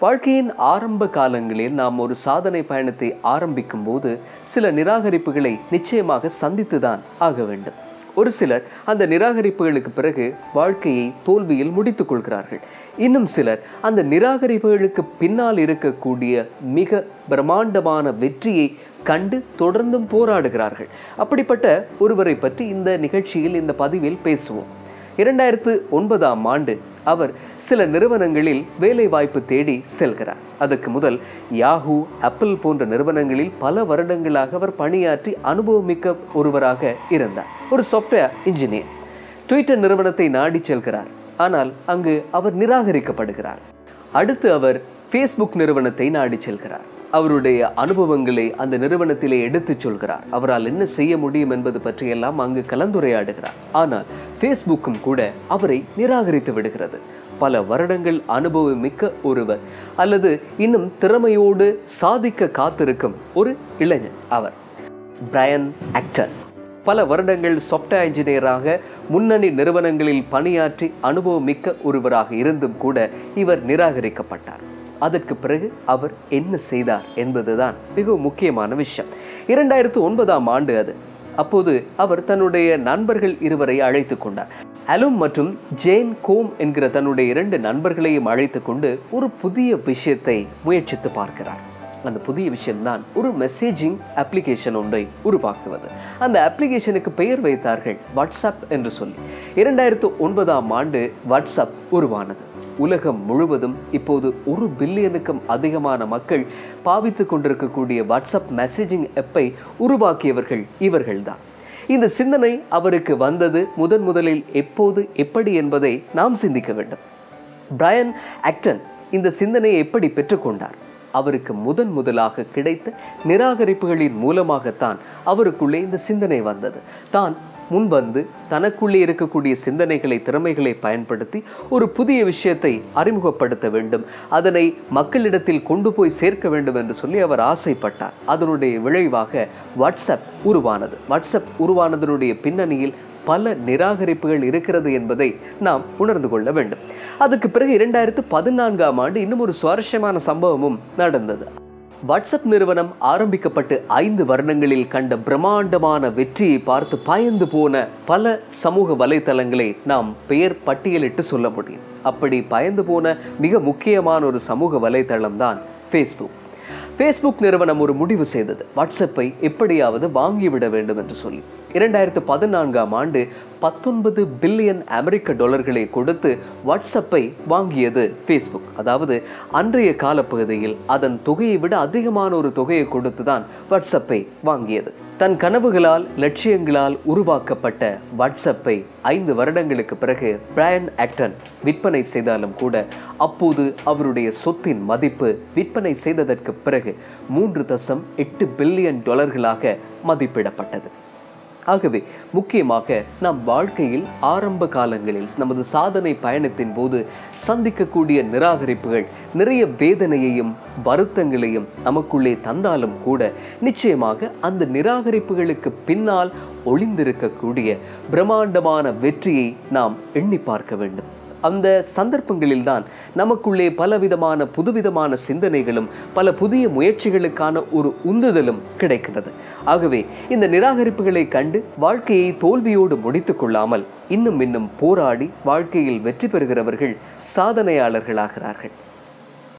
வாழ்க்கையின் ஆரம்ப காலங்களில் நாம் ஒரு சாதனை பயணத்தை ஆரம்பிக்கும் போது சில நிராகரிப்புகளை நிச்சயமாக சந்தித்துதான் ஆக வேண்டும். ஒரு சிலர் அந்த நிராகரிப்புகளுக்கு பிறகு வாழ்க்கையை தோல்வியில் முடித்துக் கொள்கிறார்கள். இன்னும் சிலர் அந்த நிராகரிப்புகளுக்கு பின்னால் இருக்கக்கூடிய மிக பிரம்மாண்டமான வெற்றியை கண்டு தொடர்ந்தும் போராடுகிறார்கள். அப்படிப்பட்ட ஒருவரை பற்றி இந்த நிகழ்ச்சியில், இந்த பதிவில் பேசுவோம். 2009ஆம் ஆண்டு அவர் சில நிறுவனங்களில் வேலை வாய்ப்பு தேடி செல்கிறார். அதற்கு முதல் யாஹூ, ஆப்பிள் போன்ற நிறுவனங்களில் பல வருடங்களாக அவர் பணியாற்றி அனுபவமிக்க ஒருவராக இருந்தார். ஒரு சாஃப்ட்வேர் இன்ஜினியர். ட்விட்டர் நிறுவனத்தை நாடி செல்கிறார். ஆனால் அங்கு அவர் நிராகரிக்கப்படுகிறார். அடுத்து அவர் ஃபேஸ்புக் நிறுவனத்தை நாடி செல்கிறார். அவருடைய அனுபவங்களை அந்த நிறுவனத்திலே எடுத்துச் சொல்கிறார். அவரால் என்ன செய்ய முடியும் என்பது பற்றியெல்லாம் அங்கு கலந்துரையாடுகிறார். ஆனால் ஃபேஸ்புக்கும் கூட அவரை நிராகரித்து விடுகிறது. பல வருடங்கள் அனுபவம் மிக்க ஒருவர், அல்லது இன்னும் திறமையோடு சாதிக்க காத்திருக்கும் ஒரு இளைஞர் அவர் பிரையன் ஆக்டன். பல வருடங்கள் சாஃப்ட்வேர் இன்ஜினியராக முன்னணி நிறுவனங்களில் பணியாற்றி அனுபவம் மிக்க ஒருவராக இருந்தும் கூட இவர் நிராகரிக்கப்பட்டார். அதற்கு பிறகு அவர் என்ன செய்தார் என்பதுதான் மிகவும் முக்கியமான விஷயம். 2009ஆம் ஆண்டு அது. அப்போது அவர் தன்னுடைய நண்பர்கள் இருவரை அழைத்து கொண்டார். அலும் மற்றும் ஜேன் கோம் என்கிற தன்னுடைய 2 நண்பர்களையும் அழைத்து கொண்டு ஒரு புதிய விஷயத்தை முயற்சித்து பார்க்கிறார். அந்த புதிய விஷயம்தான் ஒரு மெசேஜிங் அப்ளிகேஷன் ஒன்றை உருவாக்குவது. அந்த அப்ளிகேஷனுக்கு பெயர் வைத்தார்கள் வாட்ஸ்அப் என்று சொல்லி. 2009ஆம் ஆண்டு வாட்ஸ்அப் உருவானது. உலகம் முழுவதும் இப்போது 1 பில்லியனுக்கும் அதிகமான மக்கள் பாவித்து கொண்டிருக்கக்கூடிய வாட்ஸ்அப் மெசேஜிங் ஆப்பை உருவாக்கியவர்கள் இவர்கள்தான். இந்த சிந்தனை அவருக்கு வந்தது முதலில் எப்போது, எப்படி என்பதை நாம் சிந்திக்க வேண்டும். பிரையன் ஆக்டன் இந்த சிந்தனையை எப்படி பெற்றுக்கொண்டார்? அவருக்கு முதலாக கிடைத்த நிராகரிப்புகளின் மூலமாகத்தான் அவருக்குள்ளே இந்த சிந்தனை வந்தது. தான் முன்வந்து தனக்குள்ளே இருக்கக்கூடிய சிந்தனைகளை, திறமைகளை பயன்படுத்தி ஒரு புதிய விஷயத்தை அறிமுகப்படுத்த வேண்டும், அதனை மக்களிடத்தில் கொண்டு போய் சேர்க்க வேண்டும் என்று சொல்லி அவர் ஆசைப்பட்டார். அதனுடைய விளைவாக வாட்ஸ்அப் உருவானது. வாட்ஸ்அப் உருவானதனுடைய பின்னணியில் பல நிராகரிப்புகள் இருக்கிறது என்பதை நாம் உணர்ந்து கொள்ள வேண்டும். அதுக்கு பிறகு 2014ஆம் ஆண்டு இன்னும் ஒரு சுவாரஸ்யமான சம்பவமும் நடந்தது. வாட்ஸ்அப் நிறுவனம் ஆரம்பிக்கப்பட்டு 5 வருடங்களில் கண்ட பிரம்மாண்டமான வெற்றியை பார்த்து பயந்து போன பல சமூக வலைத்தளங்களை நாம் பெயர் பட்டியலிட்டு சொல்ல முடியும். அப்படி பயந்து போன மிக முக்கியமான ஒரு சமூக வலைத்தளம் தான் ஃபேஸ்புக். ஃபேஸ்புக் நிறுவனம் ஒரு முடிவு செய்தது, வாட்ஸ்அப்பை எப்படியாவது வாங்கிவிட வேண்டும் என்று சொல்லி. 2014ஆம் ஆண்டு 19 பில்லியன் அமெரிக்க டாலர்களை கொடுத்து வாட்ஸ்அப்பை வாங்கியது ஃபேஸ்புக். அதாவது அன்றைய காலப்பகுதியில் அதன் தொகையை விட அதிகமான ஒரு தொகையை கொடுத்து தான் வாட்ஸ்அப்பை வாங்கியது. தன் கனவுகளால், லட்சியங்களால் உருவாக்கப்பட்ட வாட்ஸ்அப்பை 5 வருடங்களுக்கு பிறகு பிரையன் ஆக்டன் விற்பனை செய்தாலும் கூட அப்போது அவருடைய சொத்தின் மதிப்பு விற்பனை செய்ததற்கு பிறகு 3.8 பில்லியன் டாலர்களாக மதிப்பிடப்பட்டது. ஆகவே முக்கியமாக நம் வாழ்க்கையில் ஆரம்ப காலங்களில் நமது சாதனை பயணத்தின் போது சந்திக்கக்கூடிய நிராகரிப்புகள் நிறைய வேதனையையும் வருத்தங்களையும் நமக்குள்ளே தந்தாலும் கூட நிச்சயமாக அந்த நிராகரிப்புகளுக்கு பின்னால் ஒளிந்திருக்கக்கூடிய பிரம்மாண்டமான வெற்றியை நாம் எண்ணி பார்க்க வேண்டும். அந்த சந்தர்ப்பங்களில்தான் நமக்குள்ளே பலவிதமான புதுவிதமான சிந்தனைகளும் பல புதிய முயற்சிகளுக்கான ஒரு உந்துதலும் கிடைக்கிறது. ஆகவே இந்த நிராகரிப்புகளை கண்டு வாழ்க்கையை தோல்வியோடு முடித்துக் கொள்ளாமல் இன்னும் போராடி வாழ்க்கையில் வெற்றி பெறுகிறவர்கள் சாதனையாளர்களாகிறார்கள்.